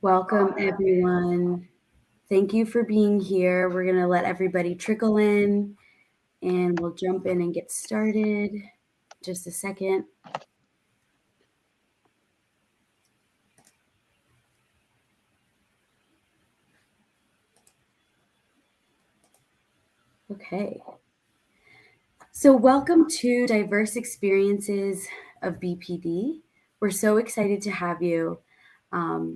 Welcome, everyone. Thank you for being here. We're going to let everybody trickle in and we'll jump in and get started. Just a second. Okay. So welcome to Diverse Experiences of BPD. We're so excited to have you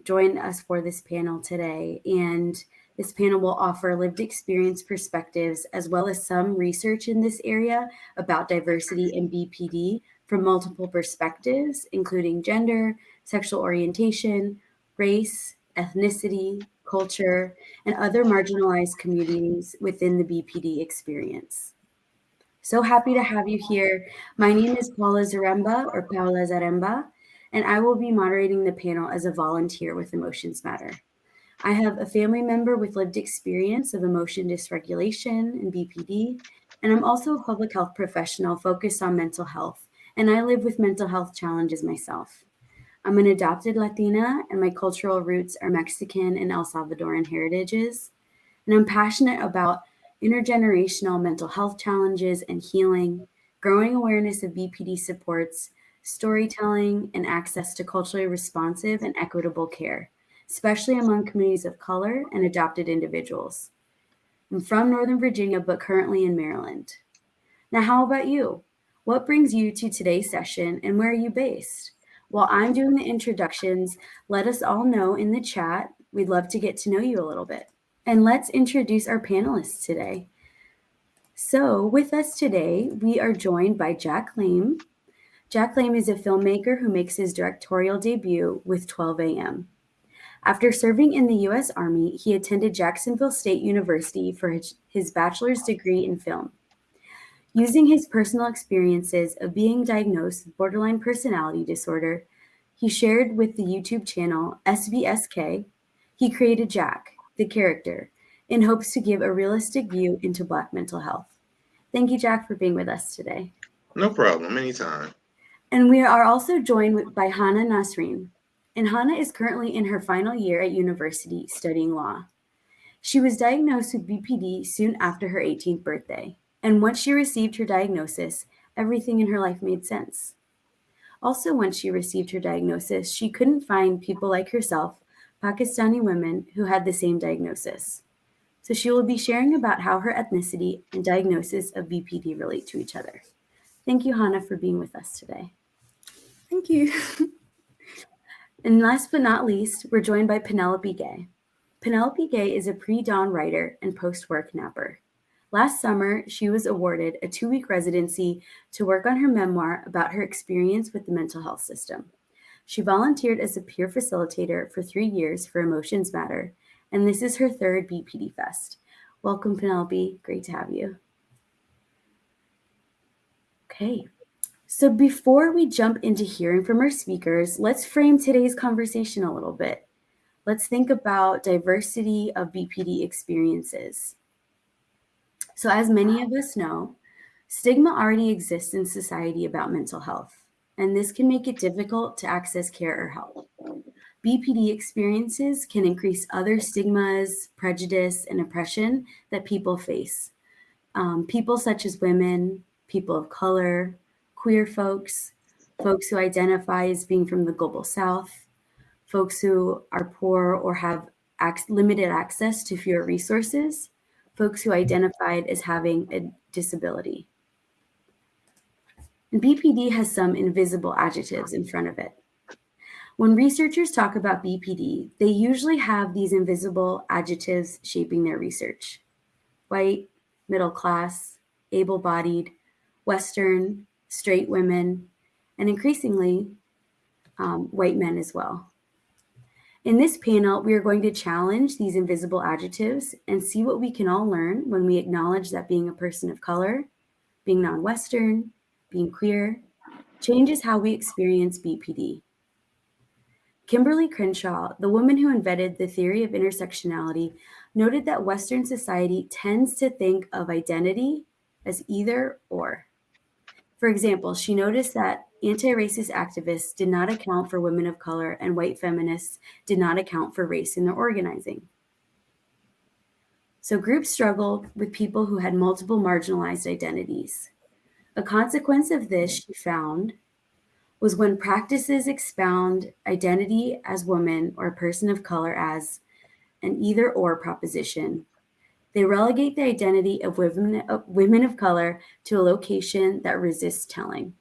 join us for this panel today. And this panel will offer lived experience perspectives as well as some research in this area about diversity in BPD from multiple perspectives, including gender, sexual orientation, race, ethnicity, culture, and other marginalized communities within the BPD experience. So happy to have you here. My name is Paula Zaremba, and I will be moderating the panel as a volunteer with Emotions Matter. I have a family member with lived experience of emotion dysregulation in BPD, and I'm also a public health professional focused on mental health, and I live with mental health challenges myself. I'm an adopted Latina, and my cultural roots are Mexican and El Salvadoran heritages, and I'm passionate about intergenerational mental health challenges and healing, growing awareness of BPD supports, storytelling, and access to culturally responsive and equitable care, especially among communities of color and adopted individuals. I'm from Northern Virginia, but currently in Maryland. Now, how about you? What brings you to today's session and where are you based? While I'm doing the introductions, let us all know in the chat. We'd love to get to know you a little bit. And let's introduce our panelists today. So with us today, we are joined by Jack Lame. Jack Lame is a filmmaker who makes his directorial debut with 12 a.m. After serving in the U.S. Army, he attended Jacksonville State University for his bachelor's degree in film. Using his personal experiences of being diagnosed with borderline personality disorder, he shared with the YouTube channel SBSK, he created Jack, the character, in hopes to give a realistic view into Black mental health. Thank you, Jack, for being with us today. No problem, anytime. And we are also joined by Hana Nesreen. And Hana is currently in her final year at university studying law. She was diagnosed with BPD soon after her 18th birthday. And once she received her diagnosis, everything in her life made sense. Also, once she received her diagnosis, she couldn't find people like herself, Pakistani women, who had the same diagnosis. So she will be sharing about how her ethnicity and diagnosis of BPD relate to each other. Thank you, Hana, for being with us today. Thank you. And last but not least, we're joined by Penelope Gay. Penelope Gay is a pre-dawn writer and post-work napper. Last summer, she was awarded a 2-week residency to work on her memoir about her experience with the mental health system. She volunteered as a peer facilitator for 3 years for Emotions Matter, and this is her 3rd BPD Fest. Welcome, Penelope. Great to have you. Okay, so before we jump into hearing from our speakers, let's frame today's conversation a little bit. Let's think about diversity of BPD experiences. So as many of us know, stigma already exists in society about mental health, and this can make it difficult to access care or help. BPD experiences can increase other stigmas, prejudice, and oppression that people face. People such as women, people of color, queer folks, folks who identify as being from the global South, folks who are poor or have limited access to fewer resources, folks who identified as having a disability. And BPD has some invisible adjectives in front of it. When researchers talk about BPD, they usually have these invisible adjectives shaping their research: white, middle class, able-bodied, Western, straight women, and increasingly white men as well. In this panel, we are going to challenge these invisible adjectives and see what we can all learn when we acknowledge that being a person of color, being non-Western, being queer, changes how we experience BPD. Kimberly Crenshaw, the woman who invented the theory of intersectionality, noted that Western society tends to think of identity as either or. For example, she noticed that Anti-racist activists did not account for women of color, and white feminists did not account for race in their organizing. So groups struggled with people who had multiple marginalized identities. A consequence of this, she found, was when practices expound identity as woman or a person of color as an either-or proposition, they relegate the identity of women of color to a location that resists telling.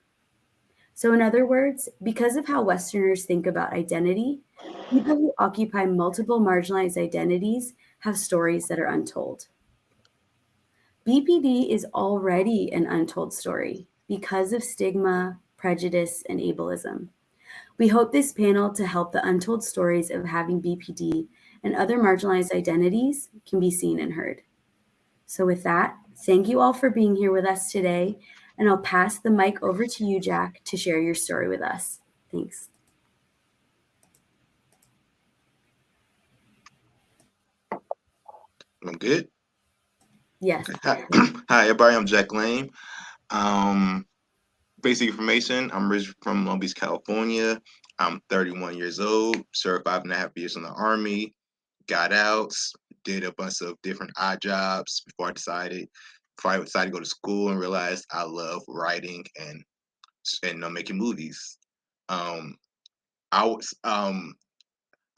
So, in other words, because of how Westerners think about identity, people who occupy multiple marginalized identities have stories that are untold. BPD is already an untold story because of stigma, prejudice, and ableism. We hope this panel to help the untold stories of having BPD and other marginalized identities can be seen and heard. So with that, thank you all for being here with us today, and I'll pass the mic over to you, Jack, to share your story with us. Thanks. I'm good. Yes. Okay. Hi, everybody. I'm Jack Lane. Um, Basic information. I'm originally from Long Beach, California. I'm 31 years old. Served 5.5 years in the Army. Got out. Did a bunch of different odd jobs before I decided. Before I decided to go to school and realized I love writing and making movies. Um, I was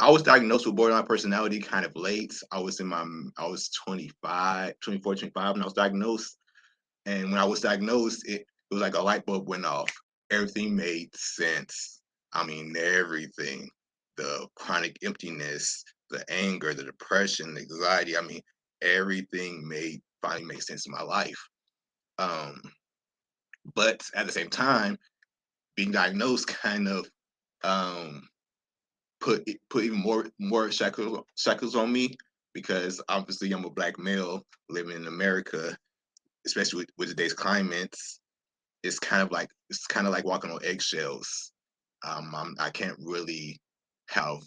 I was diagnosed with borderline personality kind of late. I was 25, 24, 25 when I was diagnosed. And when I was diagnosed, it was like a light bulb went off. Everything made sense. I mean, everything. The chronic emptiness, the anger, the depression, the anxiety. I mean, everything finally made sense in my life. Um, but at the same time, being diagnosed kind of um, put even more shackles on me because obviously I'm a black male living in America, especially with today's climates. It's kind of like walking on eggshells. I can't really have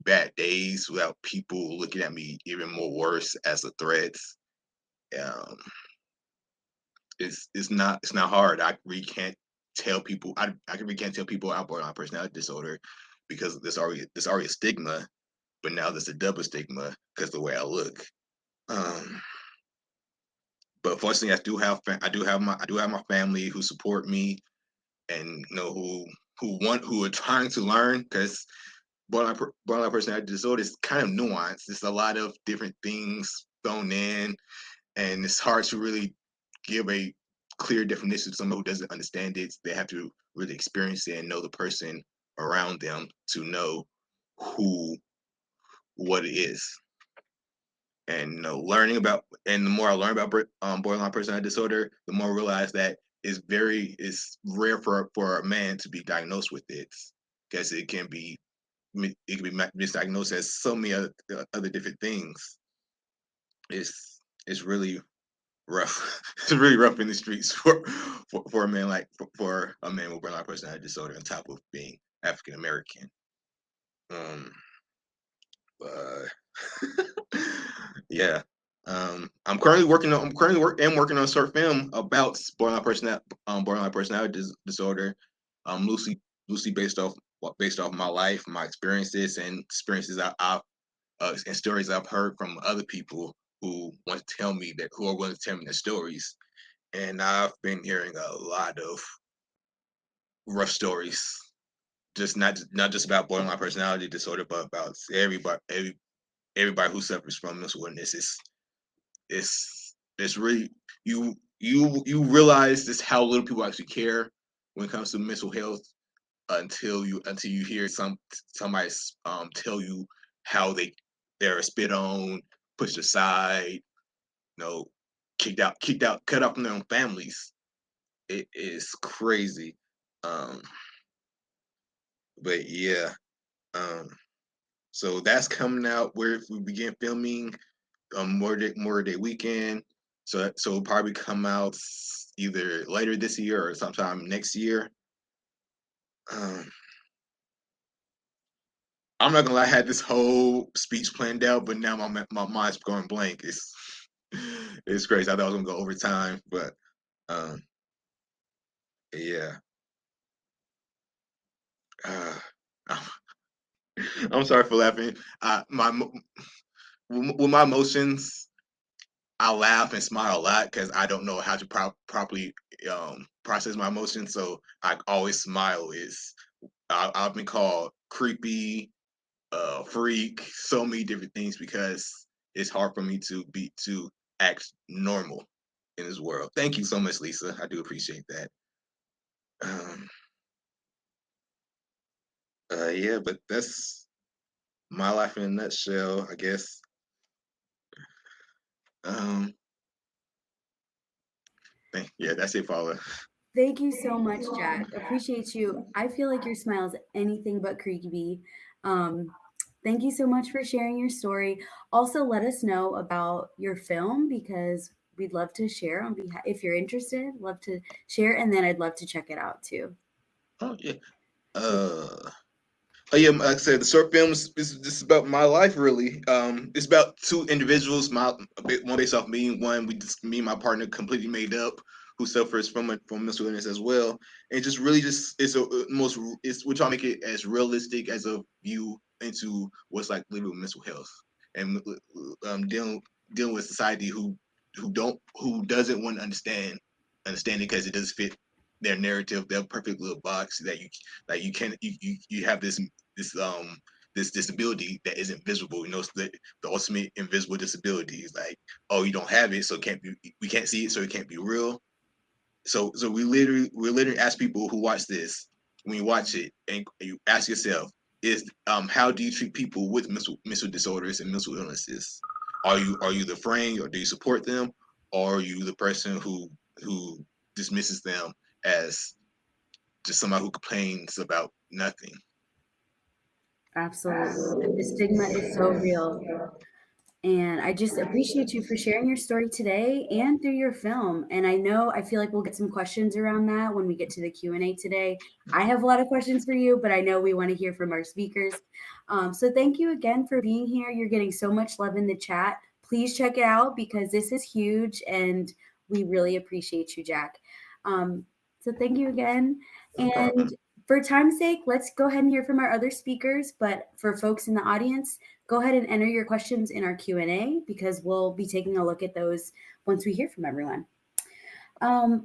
bad days without people looking at me even more worse as a threat. Um, it's not hard. I really can't tell people. I really can't tell people I'm borderline personality disorder because there's already a stigma, but now there's a double stigma because the way I look. Um, but fortunately, I do have my family who support me and you know who are trying to learn because borderline personality disorder is kind of nuanced. There's a lot of different things thrown in, and it's hard to really give a clear definition to someone who doesn't understand it. They have to really experience it and know the person around them to know who what it is. And you know, the more I learn about borderline personality disorder, the more I realize that it's rare for a man to be diagnosed with it because it can be misdiagnosed as so many other different things. It's really rough. It's really rough in the streets for a man for a man with borderline personality disorder on top of being African American. Um, but yeah. Working on a short film about borderline personality disorder, loosely based off my life, my experiences, and and stories I've heard from other people who are willing to tell me their stories. And I've been hearing a lot of rough stories, just not just about borderline personality disorder, but about everybody who suffers from mental illness. It's really you realize just how little people actually care when it comes to mental health until you hear somebody tell you how they're spit on, pushed aside, you know, cut out from their own families. It is crazy. Um, but yeah, um, so that's coming out where we begin filming Memorial Day weekend. So it'll probably come out either later this year or sometime next year. Um, I'm not gonna lie, I had this whole speech planned out, but now my mind's going blank. It's crazy. I thought I was gonna go over time, but um, yeah. Uh, I'm sorry for laughing. With my emotions, I laugh and smile a lot because I don't know how to properly process my emotions. So I always smile. I've been called creepy, freak, so many different things because it's hard for me to act normal in this world. Thank you so much, Lisa. I do appreciate that. Um, yeah, but that's my life in a nutshell, I guess. Um, yeah, that's it, Paula. Thank you so much, Jack. Appreciate you. I feel like your smile is anything but creepy. Um, thank you so much for sharing your story. Also, let us know about your film because we'd love to share on behalf. If you're interested, love to share, and then I'd love to check it out too. Oh yeah. Uh, Oh yeah, like I said, the short film is just about my life, really. It's about two individuals, one based off me, one me and my partner completely made up, who suffers from mental illness as well, and just really just we're trying to make it as realistic as a view into what's like living with mental health and dealing with society who doesn't want to understand it because it doesn't fit their narrative, their perfect little box that you can you have this disability that isn't visible. You know, the ultimate invisible disability is like, oh, you don't have it, so it can't be. We can't see it, so it can't be real. So we literally ask people who watch this, when you watch it, and you ask yourself, is how do you treat people with mental disorders and mental illnesses? Are you the friend, or do you support them, or are you the person who dismisses them as just somebody who complains about nothing? Absolutely. The stigma is so real. And I just appreciate you for sharing your story today and through your film. And I feel like we'll get some questions around that when we get to the Q&A today. I have a lot of questions for you, but I know we want to hear from our speakers. So thank you again for being here. You're getting so much love in the chat. Please check it out because this is huge and we really appreciate you, Jack. So thank you again. No problem. And for time's sake, let's go ahead and hear from our other speakers. But for folks in the audience, go ahead and enter your questions in our Q&A because we'll be taking a look at those once we hear from everyone.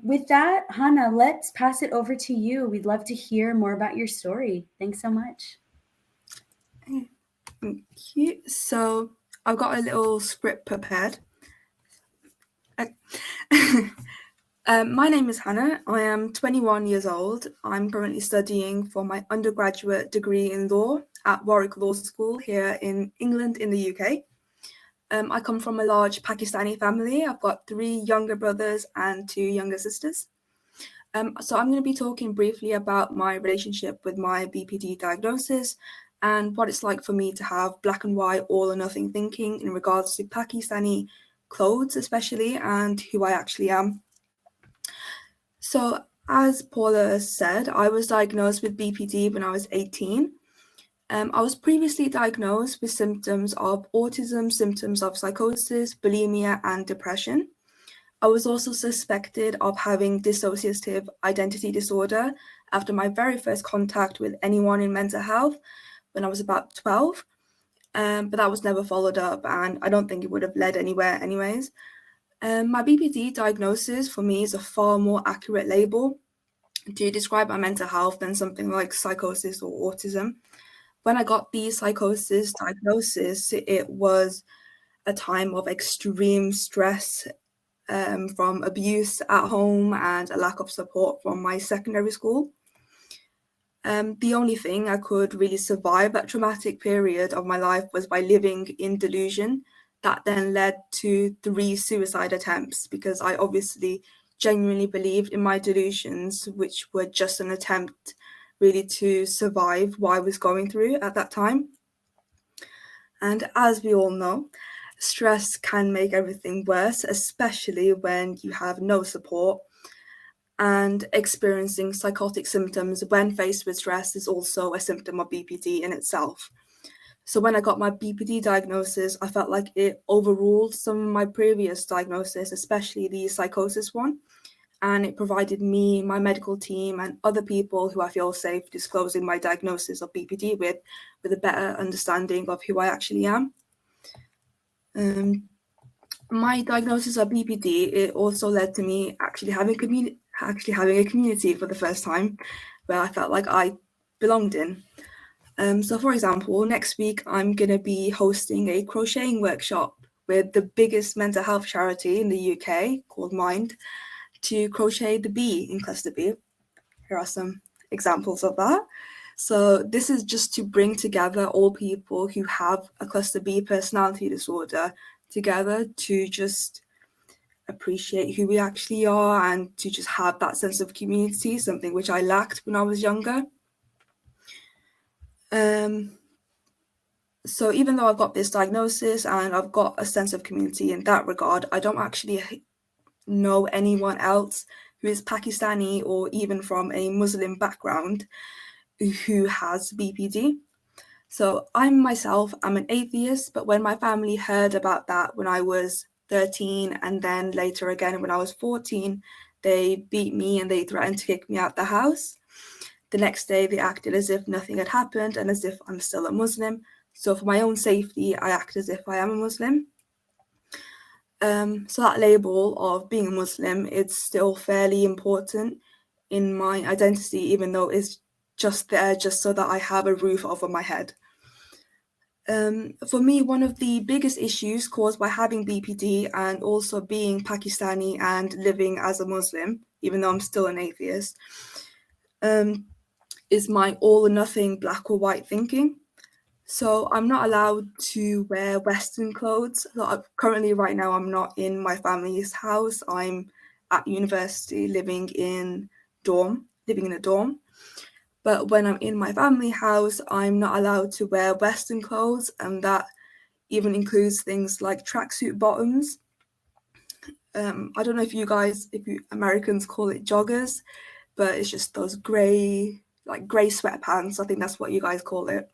With that, Hana, let's pass it over to you. We'd love to hear more about your story. Thanks so much. Thank you. So I've got a little script prepared. My name is Hannah. I am 21 years old. I'm currently studying for my undergraduate degree in law at Warwick Law School here in England in the UK. I come from a large Pakistani family. I've got 3 younger brothers and 2 younger sisters. So I'm going to be talking briefly about my relationship with my BPD diagnosis and what it's like for me to have black and white, all or nothing thinking in regards to Pakistani clothes, especially, and who I actually am. So, as Paula said, I was diagnosed with BPD when I was 18. I was previously diagnosed with symptoms of autism, symptoms of psychosis, bulimia, and depression. I was also suspected of having dissociative identity disorder after my very first contact with anyone in mental health when I was about 12. But that was never followed up, and I don't think it would have led anywhere anyways. My BPD diagnosis for me is a far more accurate label to describe my mental health than something like psychosis or autism. When I got the psychosis diagnosis, it was a time of extreme stress from abuse at home and a lack of support from my secondary school. The only thing I could really survive that traumatic period of my life was by living in delusion. That then led to 3 suicide attempts because I obviously genuinely believed in my delusions, which were just an attempt really to survive what I was going through at that time. And as we all know, stress can make everything worse, especially when you have no support. And experiencing psychotic symptoms when faced with stress is also a symptom of BPD in itself. So when I got my BPD diagnosis, I felt like it overruled some of my previous diagnoses, especially the psychosis one. and it provided me, my medical team, and other people who I feel safe disclosing my diagnosis of BPD with a better understanding of who I actually am. My diagnosis of BPD, it also led to me actually having a community for the first time, where I felt like I belonged in. So, for example, next week I'm going to be hosting a crocheting workshop with the biggest mental health charity in the UK called Mind to crochet the bee in Cluster B. Here are some examples of that. So this is just to bring together all people who have a Cluster B personality disorder together to just appreciate who we actually are and to just have that sense of community, something which I lacked when I was younger. So even though I've got this diagnosis and I've got a sense of community in that regard, I don't actually know anyone else who is Pakistani or even from a Muslim background who has BPD. So I'm an atheist, but when my family heard about that when I was 13 and then later again when I was 14, they beat me and they threatened to kick me out the house. The next day they acted as if nothing had happened and as if I'm still a Muslim. So for my own safety, I act as if I am a Muslim. So that label of being a Muslim, it's still fairly important in my identity, even though it's just there just so that I have a roof over my head. For me, one of the biggest issues caused by having BPD and also being Pakistani and living as a Muslim, even though I'm still an atheist, is my all or nothing black or white thinking. So I'm not allowed to wear Western clothes. So currently, right now, I'm not in my family's house. I'm at university living in a dorm. But when I'm in my family house, I'm not allowed to wear Western clothes, and that even includes things like tracksuit bottoms. I don't know if you Americans call it joggers, but it's just those gray sweatpants. I think that's what you guys call it.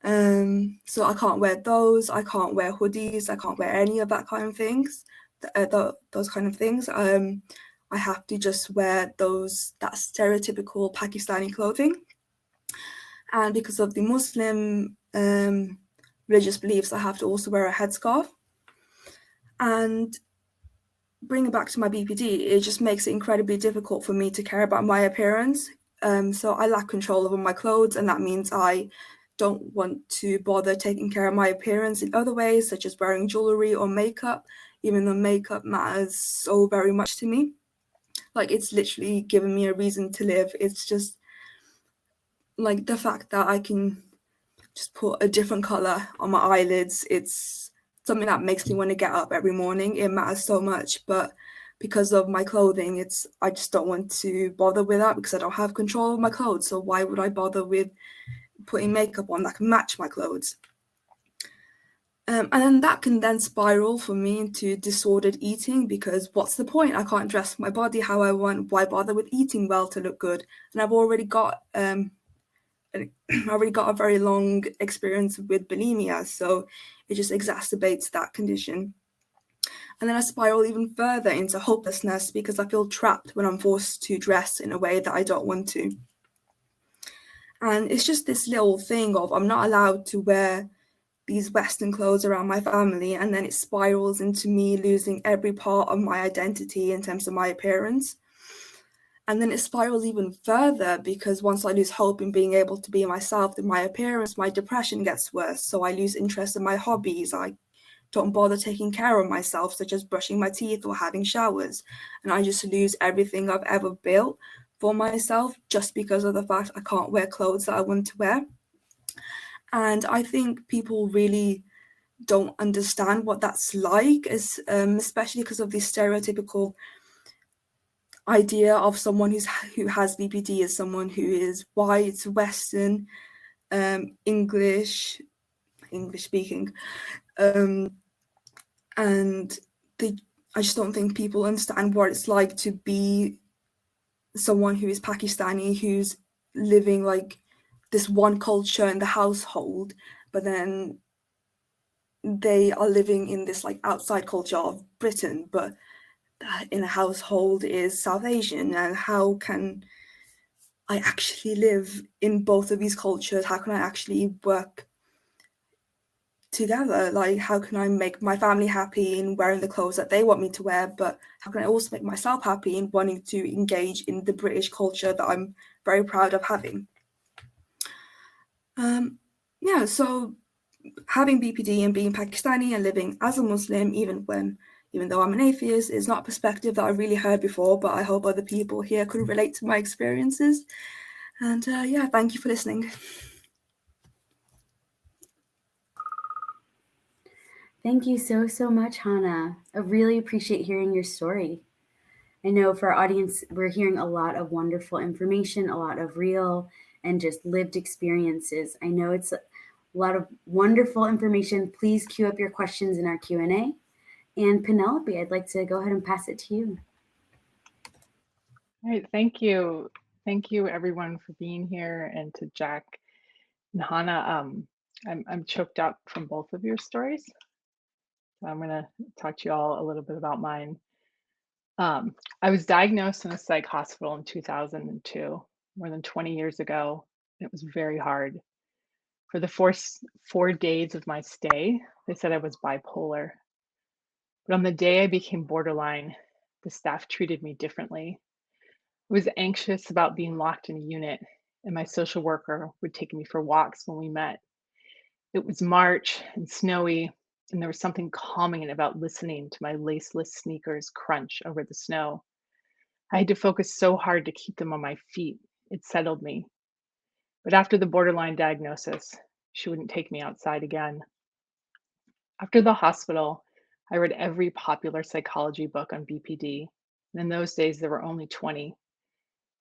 So I can't wear those. I can't wear hoodies. I can't wear any of that kind of things. Those kind of things. I have to just wear that stereotypical Pakistani clothing. And because of the Muslim religious beliefs, I have to also wear a headscarf. And bringing it back to my BPD, it just makes it incredibly difficult for me to care about my appearance. So I lack control over my clothes, and that means I don't want to bother taking care of my appearance in other ways, such as wearing jewelry or makeup, even though makeup matters so very much to me. Like, it's literally given me a reason to live. It's just like the fact that I can just put a different color on my eyelids. It's something that makes me want to get up every morning. It matters so much, but because of my clothing, I just don't want to bother with that because I don't have control of my clothes. So why would I bother with putting makeup on that can match my clothes? And then that can then spiral for me into disordered eating, because what's the point? I can't dress my body how I want. Why bother with eating well to look good? And I've already got a very long experience with bulimia, so it just exacerbates that condition. And then I spiral even further into hopelessness because I feel trapped when I'm forced to dress in a way that I don't want to. And it's just this little thing of I'm not allowed to wear these Western clothes around my family, and then it spirals into me losing every part of my identity in terms of my appearance. And then it spirals even further because once I lose hope in being able to be myself through my appearance, my depression gets worse. So I lose interest in my hobbies. I don't bother taking care of myself, such as brushing my teeth or having showers. And I just lose everything I've ever built for myself just because of the fact I can't wear clothes that I want to wear. And I think people really don't understand what that's like, especially because of the stereotypical idea of someone who has BPD as someone who is white, Western, English speaking, and I just don't think people understand what it's like to be someone who is Pakistani, who's living like this one culture in the household, but then they are living in this like outside culture of Britain, but in a household is South Asian, and how can I actually live in both of these cultures? How can I actually work together? Like, how can I make my family happy in wearing the clothes that they want me to wear, but how can I also make myself happy in wanting to engage in the British culture that I'm very proud of having? Yeah, so having BPD and being Pakistani and living as a Muslim, even though I'm an atheist, is not a perspective that I've really heard before, but I hope other people here could relate to my experiences. And yeah, thank you for listening. Thank you so, so much, Hana. I really appreciate hearing your story. I know for our audience, we're hearing a lot of wonderful information, a lot of real and just lived experiences. I know it's a lot of wonderful information. Please queue up your questions in our Q&A. And Penelope, I'd like to go ahead and pass it to you. All right, thank you. Thank you everyone for being here, and to Jack and Hana. I'm choked up from both of your stories. So I'm gonna talk to you all a little bit about mine. I was diagnosed in a psych hospital in 2002, more than 20 years ago. It was very hard. For the first 4 days of my stay, they said I was bipolar. But on the day I became borderline, the staff treated me differently. I was anxious about being locked in a unit, and my social worker would take me for walks when we met. It was March and snowy, and there was something calming about listening to my laceless sneakers crunch over the snow. I had to focus so hard to keep them on my feet. It settled me. But after the borderline diagnosis, she wouldn't take me outside again. After the hospital, I read every popular psychology book on BPD. And in those days, there were only 20.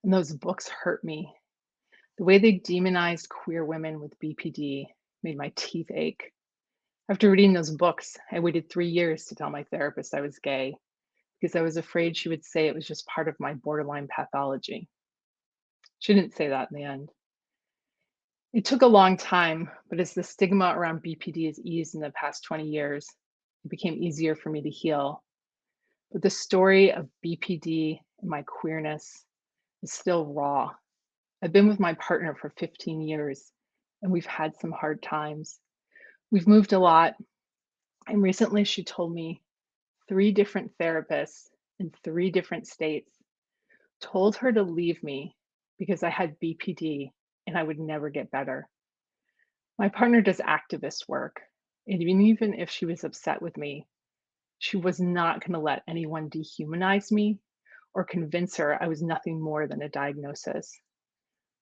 And those books hurt me. The way they demonized queer women with BPD made my teeth ache. After reading those books, I waited 3 years to tell my therapist I was gay because I was afraid she would say it was just part of my borderline pathology. She didn't say that in the end. It took a long time, but as the stigma around BPD has eased in the past 20 years, it became easier for me to heal. But the story of BPD and my queerness is still raw. I've been with my partner for 15 years, and we've had some hard times. We've moved a lot, and recently she told me 3 different therapists in 3 different states told her to leave me because I had BPD and I would never get better. My partner does activist work, and even if she was upset with me, she was not going to let anyone dehumanize me or convince her I was nothing more than a diagnosis.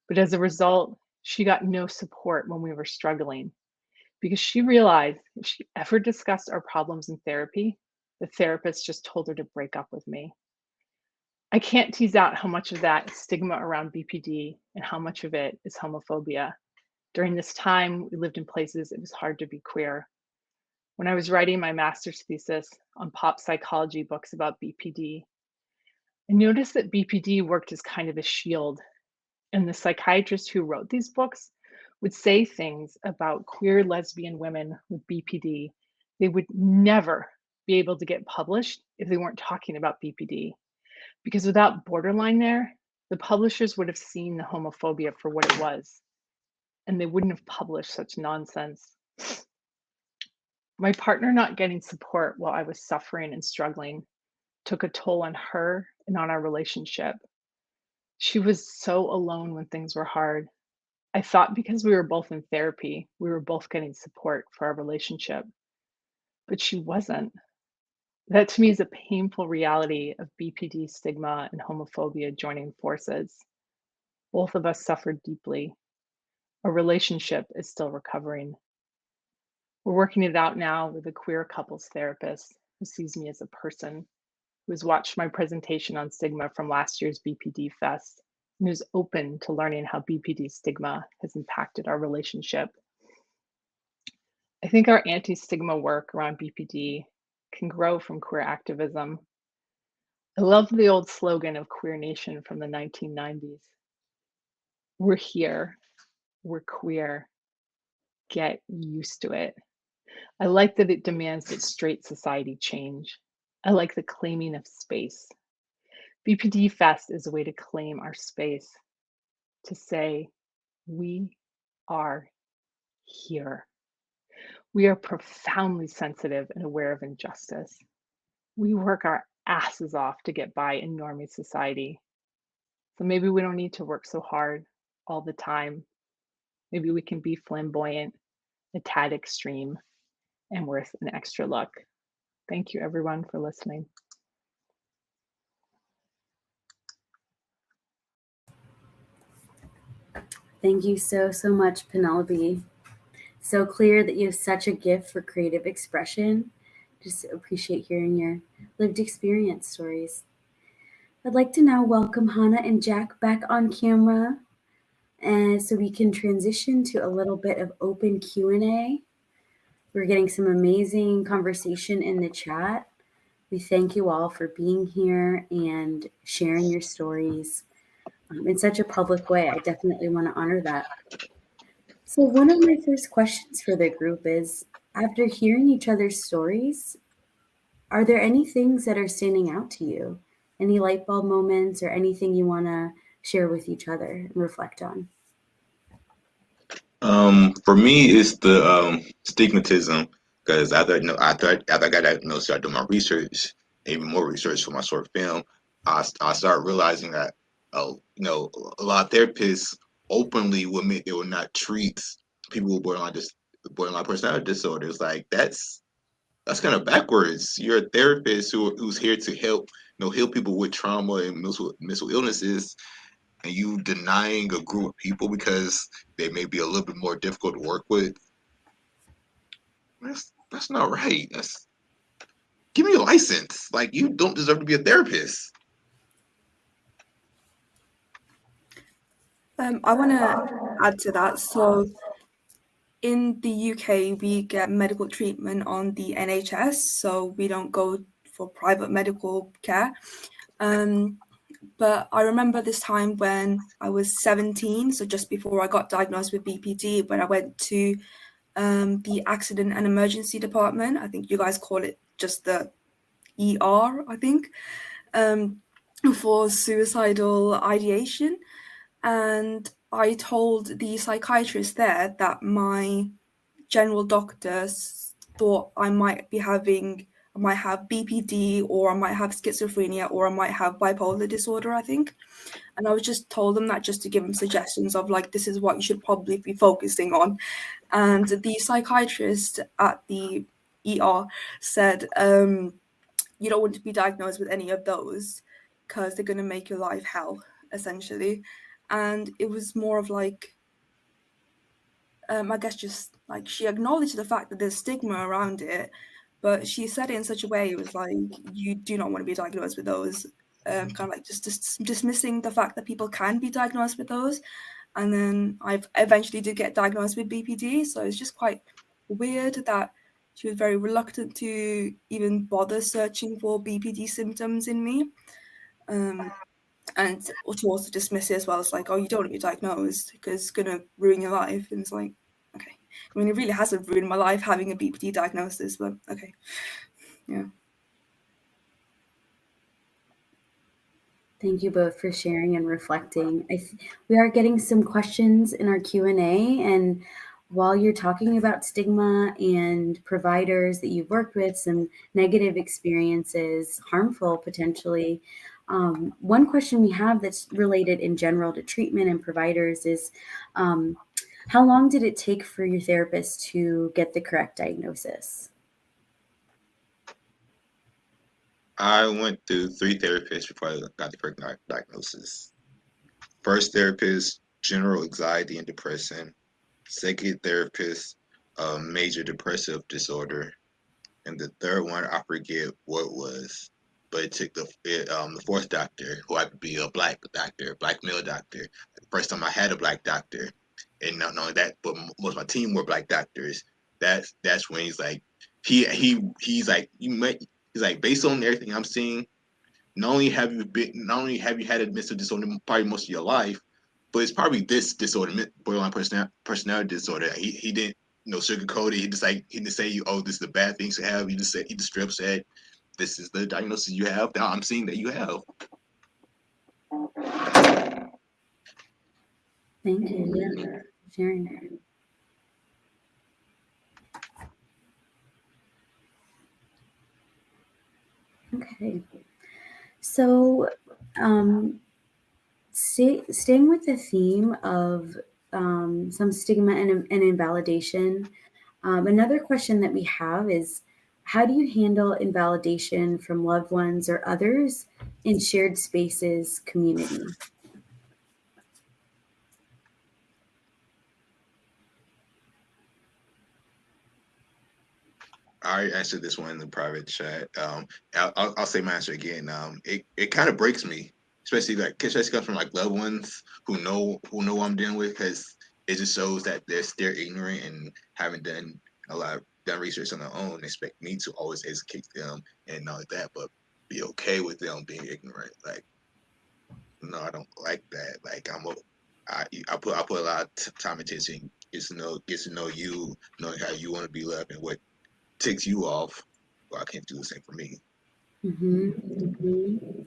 But as a result, she got no support when we were struggling because she realized if she ever discussed our problems in therapy, the therapist just told her to break up with me. I can't tease out how much of that is stigma around BPD and how much of it is homophobia. During this time, we lived in places it was hard to be queer. When I was writing my master's thesis on pop psychology books about BPD, I noticed that BPD worked as kind of a shield, and the psychiatrists who wrote these books would say things about queer lesbian women with BPD they would never be able to get published if they weren't talking about BPD. Because without borderline there, the publishers would have seen the homophobia for what it was, and they wouldn't have published such nonsense. My partner not getting support while I was suffering and struggling took a toll on her and on our relationship. She was so alone when things were hard. I thought because we were both in therapy, we were both getting support for our relationship, but she wasn't. That to me is a painful reality of BPD stigma and homophobia joining forces. Both of us suffered deeply. Our relationship is still recovering. We're working it out now with a queer couples therapist who sees me as a person, who has watched my presentation on stigma from last year's BPD Fest, and who's open to learning how BPD stigma has impacted our relationship. I think our anti-stigma work around BPD can grow from queer activism. I love the old slogan of Queer Nation from the 1990s. We're here, we're queer, get used to it. I like that it demands that straight society change. I like the claiming of space. BPD Fest is a way to claim our space, to say, we are here. We are profoundly sensitive and aware of injustice. We work our asses off to get by in normie society. So maybe we don't need to work so hard all the time. Maybe we can be flamboyant, a tad extreme, and worth an extra look. Thank you, everyone, for listening. Thank you so much, Penelope. So clear that you have such a gift for creative expression. Just appreciate hearing your lived experience stories. I'd like to now welcome Hana and Jack back on camera, and so we can transition to a little bit of open Q&A. We're getting some amazing conversation in the chat. We thank you all for being here and sharing your stories in such a public way. I definitely want to honor that. So one of my first questions for the group is, after hearing each other's stories, are there any things that are standing out to you? Any light bulb moments or anything you want to share with each other and reflect on? For me, it's the stigmatism, because after I got diagnosed, I started doing my research, even more research for my short film. I started realizing that a lot of therapists openly will admit they will not treat people with borderline personality disorders. Like that's kind of backwards. You're a therapist who's here to help heal people with trauma and mental illnesses, and you denying a group of people because they may be a little bit more difficult to work with. That's not right. Give me a license. Like, you don't deserve to be a therapist. I want to add to that. So in the UK, we get medical treatment on the NHS, so we don't go for private medical care. But I remember this time when I was 17, so just before I got diagnosed with BPD, when I went to the accident and emergency department. I think you guys call it just the ER, I think, for suicidal ideation. And I told the psychiatrist there that my general doctor thought I might have BPD, or I might have schizophrenia, or I might have bipolar disorder, I think. And I was just told them that just to give them suggestions of like, this is what you should probably be focusing on. And the psychiatrist at the ER said, you don't want to be diagnosed with any of those because they're going to make your life hell, essentially. And it was more of like, I guess just like she acknowledged the fact that there's stigma around it, but she said it in such a way, it was like, you do not want to be diagnosed with those. Kind of like just dismissing the fact that people can be diagnosed with those. And then I eventually did get diagnosed with BPD, so it's just quite weird that she was very reluctant to even bother searching for BPD symptoms in me. And to also dismiss it as well. It's like, oh, you don't want to be diagnosed because it's going to ruin your life. And it's like, okay. I mean, it really hasn't ruined my life having a BPD diagnosis, but okay. Yeah. Thank you both for sharing and reflecting. We are getting some questions in our Q&A, and while you're talking about stigma and providers that you've worked with, some negative experiences, harmful potentially, one question we have that's related in general to treatment and providers is, how long did it take for your therapist to get the correct diagnosis? I went through 3 therapists before I got the correct diagnosis. First therapist, general anxiety and depression. Second therapist, major depressive disorder. And the third one, I forget what was, but it took the fourth doctor, who happened to be a black male doctor. The first time I had a black doctor, and not only that, but most of my team were black doctors. That's when he's like, he's like, he's like, based on everything I'm seeing, not only have you had a mental disorder probably most of your life, but it's probably this disorder, borderline personality disorder. He didn't sugarcoat it. He just say, oh, this is a bad thing to have. He just straight up said, this is the diagnosis you have that I'm seeing that you have. Thank you, yeah, for sharing. Okay, so staying with the theme of some stigma and invalidation, another question that we have is, how do you handle invalidation from loved ones or others in shared spaces community? I answered this one in the private chat. I'll say my answer again. It kind of breaks me, especially comes from like loved ones who know what I'm dealing with, because it just shows that they're ignorant and haven't done research on their own. They expect me to always educate them and all that, but be okay with them being ignorant. Like, no, I don't like that. Like, I put a lot of time and attention, get to know you, knowing how you want to be loved and what takes you off. Well, I can't do the same for me. Mm-hmm. Mm-hmm.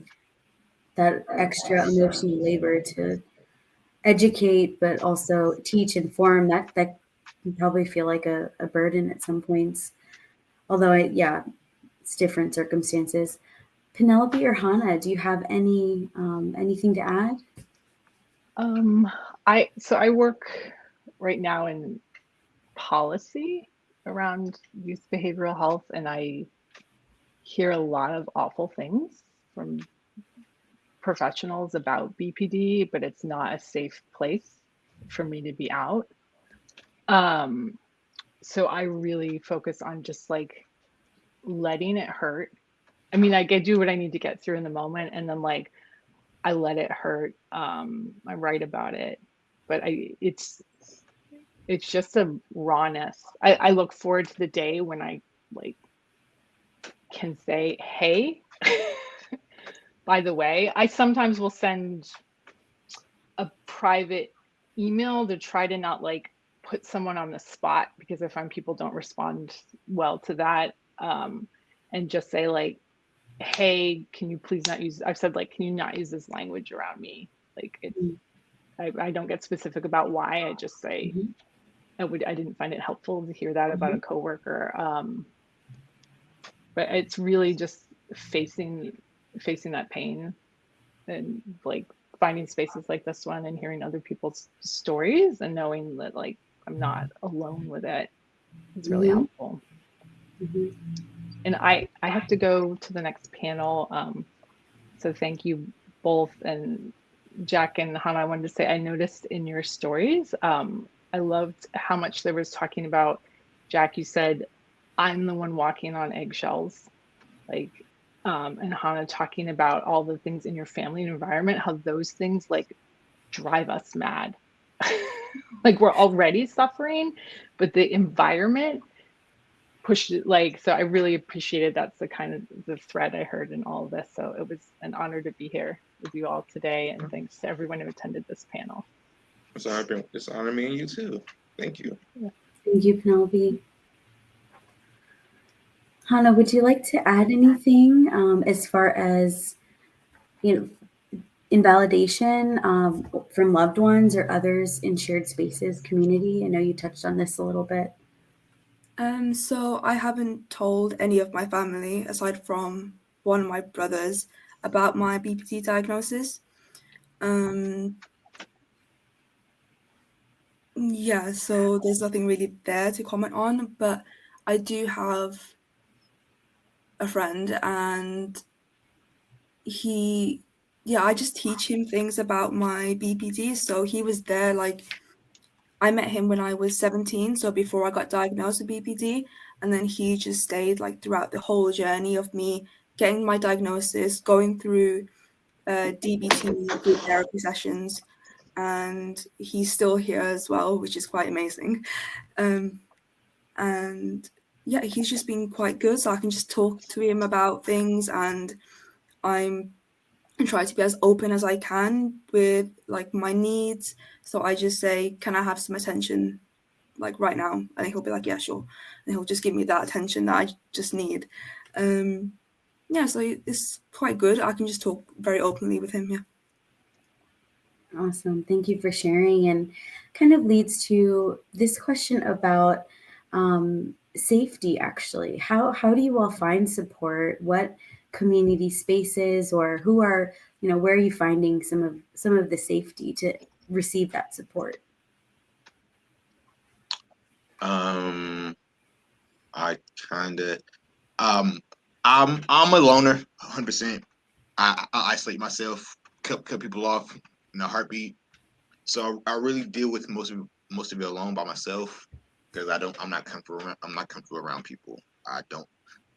That extra emotional labor to educate, but also teach, inform, that can probably feel like a burden at some points. Although, it's different circumstances. Penelope or Hana, do you have anything to add? I work right now in policy around youth behavioral health, and I hear a lot of awful things from professionals about BPD, but it's not a safe place for me to be out. So I really focus on just like letting it hurt. I mean, like I do what I need to get through in the moment, and then like I let it hurt. I write about it, but it's just a rawness. I look forward to the day when I like can say, hey, by the way, I sometimes will send a private email to try to not like put someone on the spot, because I find people don't respond well to that. And just say like, hey, can you please not use, I've said like, can you not use this language around me? Like it's, I don't get specific about why. I just say, I didn't find it helpful to hear that about a coworker. But it's really just facing that pain, and like finding spaces like this one and hearing other people's stories and knowing that like I'm not alone with it is really helpful. And I have to go to the next panel. So thank you both. And Jack and Hana, I wanted to say, I noticed in your stories, I loved how much there was talking about, Jack, you said, I'm the one walking on eggshells. Like, and Hana talking about all the things in your family and environment, how those things like drive us mad. Like we're already suffering, but the environment pushed it, like, so I really appreciated that's the kind of the thread I heard in all of this. So it was an honor to be here with you all today, and thanks to everyone who attended this panel. It's an honor meeting you too. Thank you. Yeah. Thank you, Penelope. Hana, would you like to add anything as far as, invalidation from loved ones or others in shared spaces community? I know you touched on this a little bit. So I haven't told any of my family, aside from one of my brothers, about my BPD diagnosis. Yeah, so there's nothing really there to comment on, but I do have a friend, and I just teach him things about my BPD. So he was there, like, I met him when I was 17, so before I got diagnosed with BPD, and then he just stayed like throughout the whole journey of me getting my diagnosis, going through DBT group therapy sessions, and he's still here as well, which is quite amazing. And yeah, he's just been quite good, so I can just talk to him about things, and I'm try to be as open as I can with like my needs. So I just say, can I have some attention like right now? And he'll be like, yeah, sure. And he'll just give me that attention that I just need. yeah, so it's quite good. I can just talk very openly with him. Yeah. Awesome. Thank you for sharing. And kind of leads to this question about safety, actually. How do you all find support? What community spaces, or who are, where are you finding some of the safety to receive that support? I kind of I'm a loner, 100%. I isolate myself, cut people off in a heartbeat. So I really deal with most of it alone by myself because I'm not comfortable around people. I don't.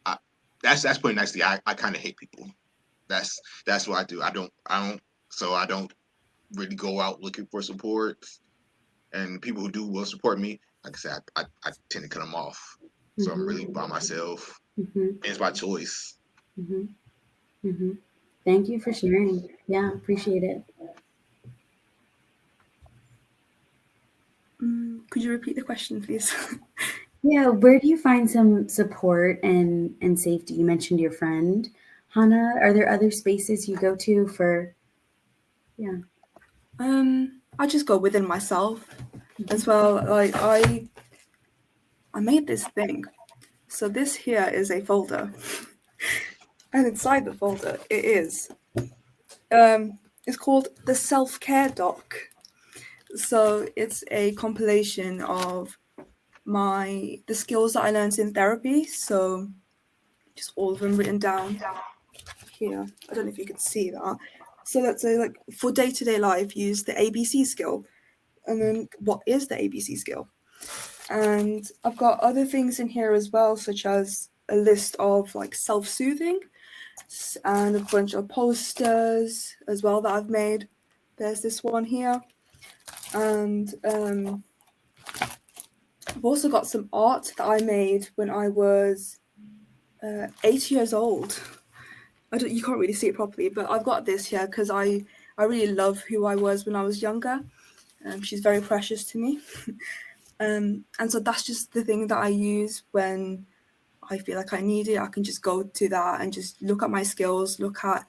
I that's putting nicely. I kind of hate people. That's what I do. I don't really go out looking for support. And people who do will support me. Like I said, I tend to cut them off. So I'm really by myself. Mm-hmm. And it's by choice. Mm-hmm. Mm-hmm. Thank you for sharing. Yeah, appreciate it. Could you repeat the question, please? Yeah, where do you find some support and safety? You mentioned your friend, Hana. Are there other spaces you go to for? Yeah. I just go within myself as well. Like I made this thing. So this here is a folder, and inside the folder it is. It's called the self-care doc. So it's a compilation of the skills that I learned in therapy. So just all of them written down here. I don't know if you can see that. So let's say, like, for day-to-day life, use the ABC skill. And then what is the ABC skill? And I've got other things in here as well, such as a list of like self-soothing and a bunch of posters as well that I've made. There's this one here. And I've also got some art that I made when I was 8 years old. You can't really see it properly, but I've got this here because I really love who I was when I was younger. She's very precious to me. And so that's just the thing that I use when I feel like I need it. I can just go to that and just look at my skills, look at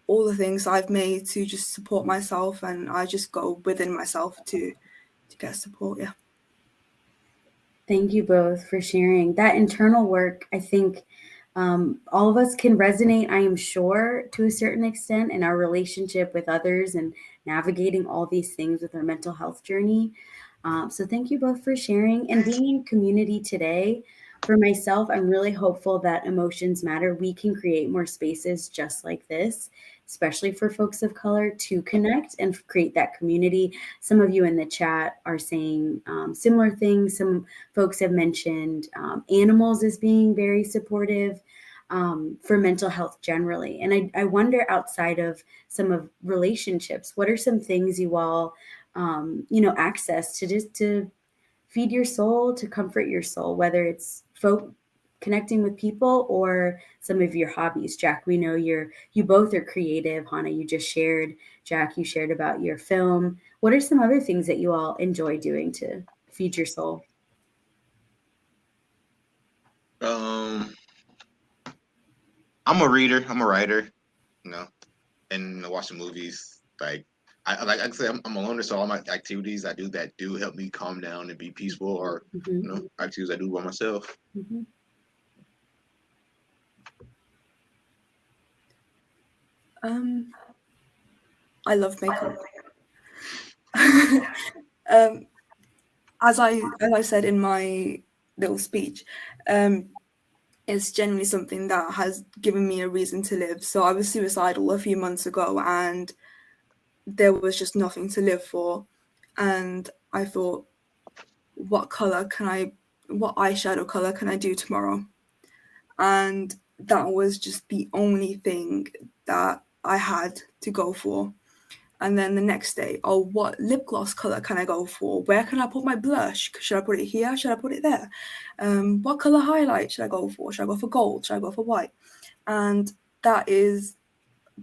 all the things I've made to just support myself, and I just go within myself to get support. Yeah. Thank you both for sharing that internal work. I think all of us can resonate, I am sure, to a certain extent in our relationship with others and navigating all these things with our mental health journey. So thank you both for sharing and being in community today. For myself, I'm really hopeful that emotions matter. We can create more spaces just like this, especially for folks of color, to connect and create that community. Some of you in the chat are saying similar things. Some folks have mentioned animals as being very supportive for mental health generally. And I wonder, outside of some of relationships, what are some things you all access to feed your soul, to comfort your soul, whether it's connecting with people or some of your hobbies. Jack, we know you both are creative. Hana, you just shared. Jack, you shared about your film. What are some other things that you all enjoy doing to feed your soul? I'm a reader. I'm a writer. And watching movies. Like I said, I'm a loner, so all my activities I do that do help me calm down and be peaceful are activities I do by myself. Mm-hmm. I love makeup. As I said in my little speech, it's generally something that has given me a reason to live. So I was suicidal a few months ago, and there was just nothing to live for. And I thought, what eyeshadow color can I do tomorrow? And that was just the only thing that I had to go for. And then the next day, what lip gloss color can I go for? Where can I put my blush? Should I put it here? Should I put it there? What color highlight should I go for? Should I go for gold? Should I go for white? And that is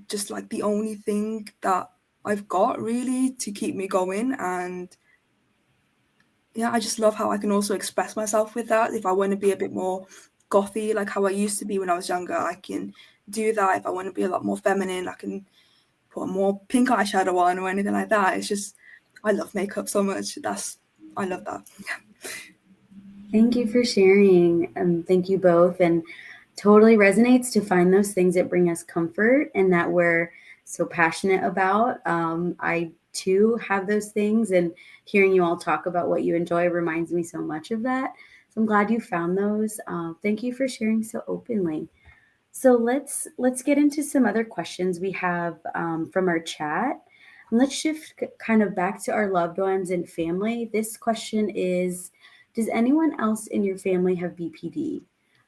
just like the only thing that I've got really to keep me going. And yeah, I just love how I can also express myself with that. If I want to be a bit more gothy, like how I used to be when I was younger, I can do that. If I want to be a lot more feminine, I can put more pink eyeshadow on or anything like that. It's just, I love makeup so much. I love that. Thank you for sharing. Thank you both. And totally resonates to find those things that bring us comfort and that we're so passionate about. I too have those things, and hearing you all talk about what you enjoy reminds me so much of that. So I'm glad you found those. Thank you for sharing so openly. So let's get into some other questions we have from our chat. And let's shift kind of back to our loved ones and family. This question is, does anyone else in your family have BPD?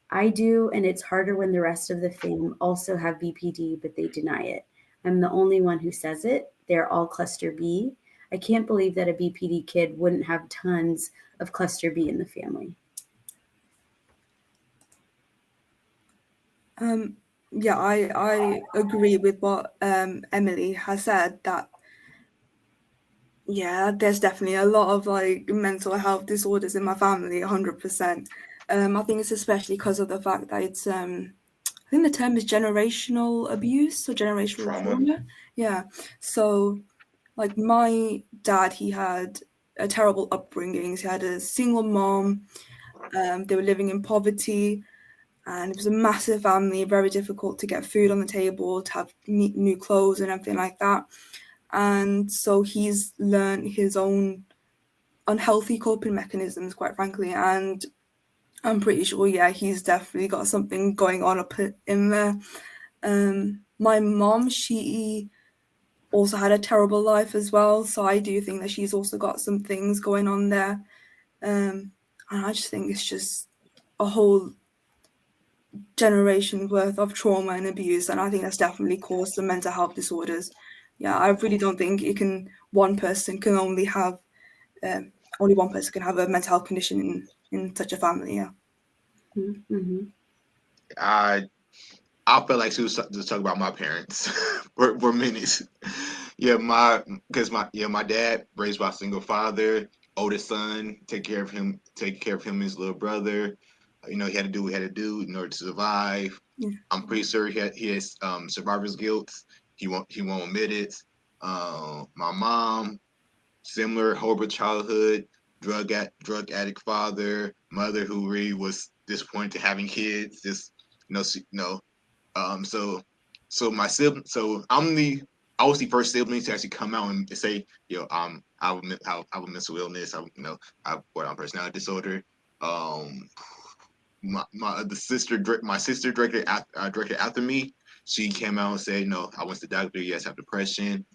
I do, and it's harder when the rest of the fam also have BPD, but they deny it. I'm the only one who says it. They're all cluster B. I can't believe that a BPD kid wouldn't have tons of cluster B in the family. Yeah, I agree with what Emily has said, that yeah, there's definitely a lot of like mental health disorders in my family, 100%. I think it's especially because of the fact that it's I think the term is generational abuse or generational trauma. Yeah. So like my dad, he had a terrible upbringing. He had a single mom. They were living in poverty, and it was a massive family, very difficult to get food on the table, to have new clothes and everything like that. And so he's learned his own unhealthy coping mechanisms, quite frankly. And I'm pretty sure, yeah, he's definitely got something going on up in there. My mom, she also had a terrible life as well. So I do think that she's also got some things going on there. And I just think it's just a whole generation worth of trauma and abuse, and I think that's definitely caused some mental health disorders. Yeah, I really don't think one person can only have only one person can have a mental health condition in such a family. Yeah. Mm-hmm. I felt like she was just talking about my parents for minutes. Yeah, my dad raised by a single father, oldest son, take care of him, and his little brother. He had to do what he had to do in order to survive. Yeah. I'm pretty sure he has survivor's guilt. He won't admit it. My mom, similar horrible childhood, drug addict father, mother who really was disappointed to having kids. Just so my sibling. So I was the first sibling to actually come out and say, I have a mental illness. I have borderline personality disorder. My sister directed after me. She came out and said, no, I went to the doctor. Yes, I have depression.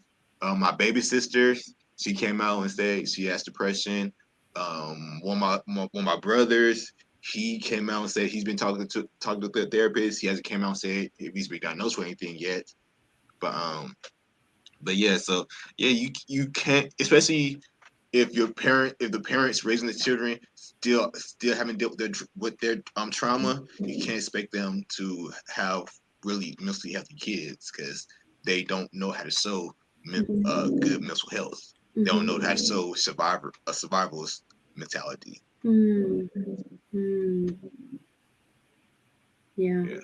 My baby sister, she came out and said she has depression. One of my brothers, he came out and said he's been talking to the therapist. He hasn't came out and said if he's been diagnosed with anything yet. But yeah, so yeah, you can't, especially if the parents raising the children still haven't dealt with their trauma, you can't expect them to have really mentally healthy kids because they don't know how to show good mental health. They don't know how to show a survivalist mentality. Yeah.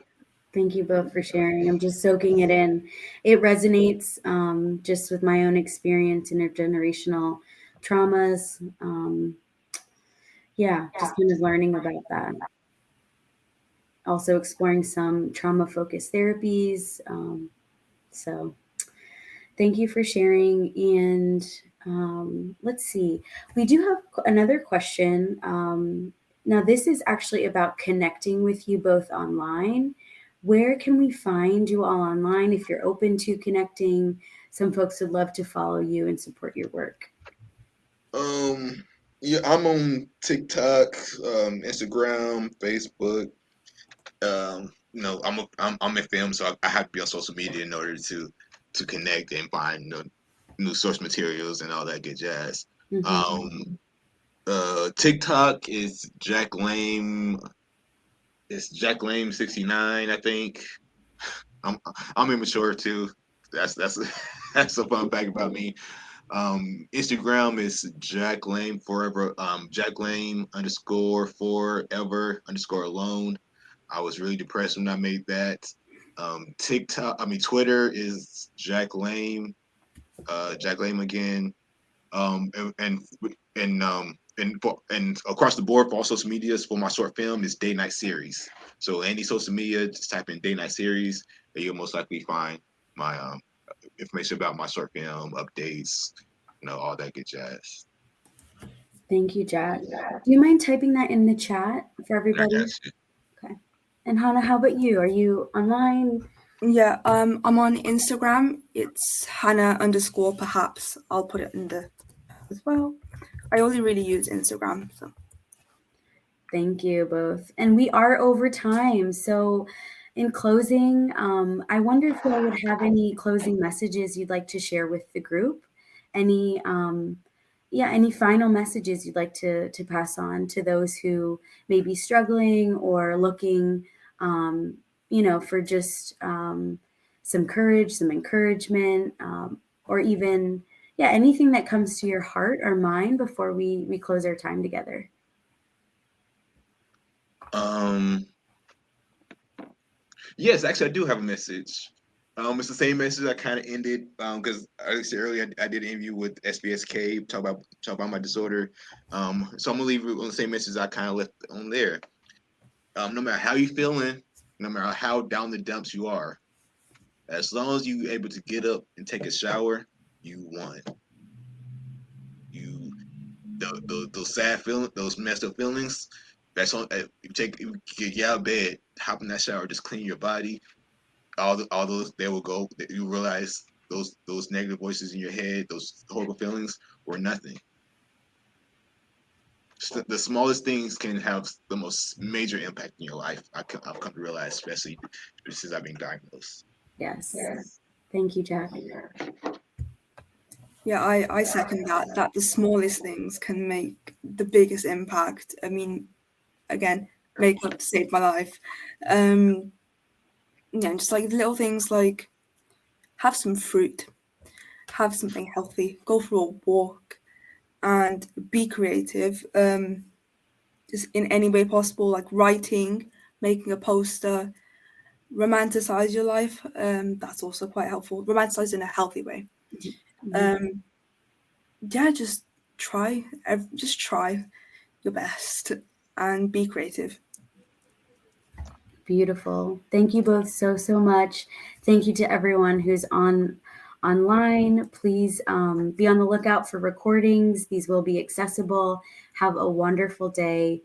Thank you both for sharing. I'm just soaking it in. It resonates just with my own experience, intergenerational traumas. Just kind of learning about that. Also exploring some trauma-focused therapies. So thank you for sharing. And let's see. We do have another question. Now, this is actually about connecting with you both online. Where can we find you all online if you're open to connecting? Some folks would love to follow you and support your work. Yeah, I'm on TikTok, Instagram, Facebook. I'm in film, so I have to be on social media in order to connect and find new source materials and all that good jazz. TikTok is Jack Lame. It's Jack Lame 69, I think. I'm immature too. That's that's a fun fact about me. Instagram is Jack Lame forever. Jack Lame _forever _ alone. I was really depressed when I made that. Twitter is Jack Lame, Jack Lame again. And across the board for all social medias for my short film is Day Night Series. So any social media, just type in Day Night Series, and you'll most likely find my information about my short film, updates, all that good jazz. Thank you, Jack. Do you mind typing that in the chat for everybody? Okay. And Hana, how about you? Are you online? Yeah, I'm on Instagram. It's Hana_perhaps. I'll put it in the as well. I only really use Instagram. So. Thank you both. And we are over time. So in closing, I wonder if you all would have any closing messages you'd like to share with the group. Any final messages you'd like to pass on to those who may be struggling or looking, for just some courage, some encouragement, or even, anything that comes to your heart or mind before we close our time together. Yes, actually, I do have a message. It's the same message I kind of ended because I said earlier I did an interview with SBSK talk about my disorder. So I'm gonna leave it on the same message I kind of left on there. No matter how you feeling, no matter how down the dumps you are, as long as you able to get up and take a shower, you won. Those sad feelings, those messed up feelings. That's on. You get out of bed, hop in that shower, just clean your body. All those they will go. You realize those negative voices in your head, those horrible feelings, were nothing. The smallest things can have the most major impact in your life. I've come to realize, especially since I've been diagnosed. Yes. Thank you, Jack. Yeah, I second that the smallest things can make the biggest impact. I mean, again, makeup saved my life. Just like little things like have some fruit, have something healthy, go for a walk, and be creative. Just in any way possible, like writing, making a poster, romanticize your life. That's also quite helpful. Romanticize in a healthy way. Mm-hmm. Just try your best and be creative. Beautiful. Thank you both so much. Thank you to everyone who's online. Please be on the lookout for recordings. These will be accessible. Have a wonderful day.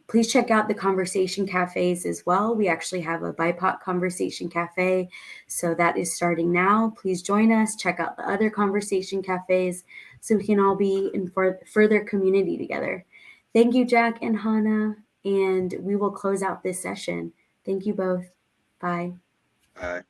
Please check out the conversation cafes as well. We actually have a BIPOC conversation cafe. So that is starting now. Please join us. Check out the other conversation cafes so we can all be in further community together. Thank you, Jack and Hana. And we will close out this session. Thank you both. Bye. Bye.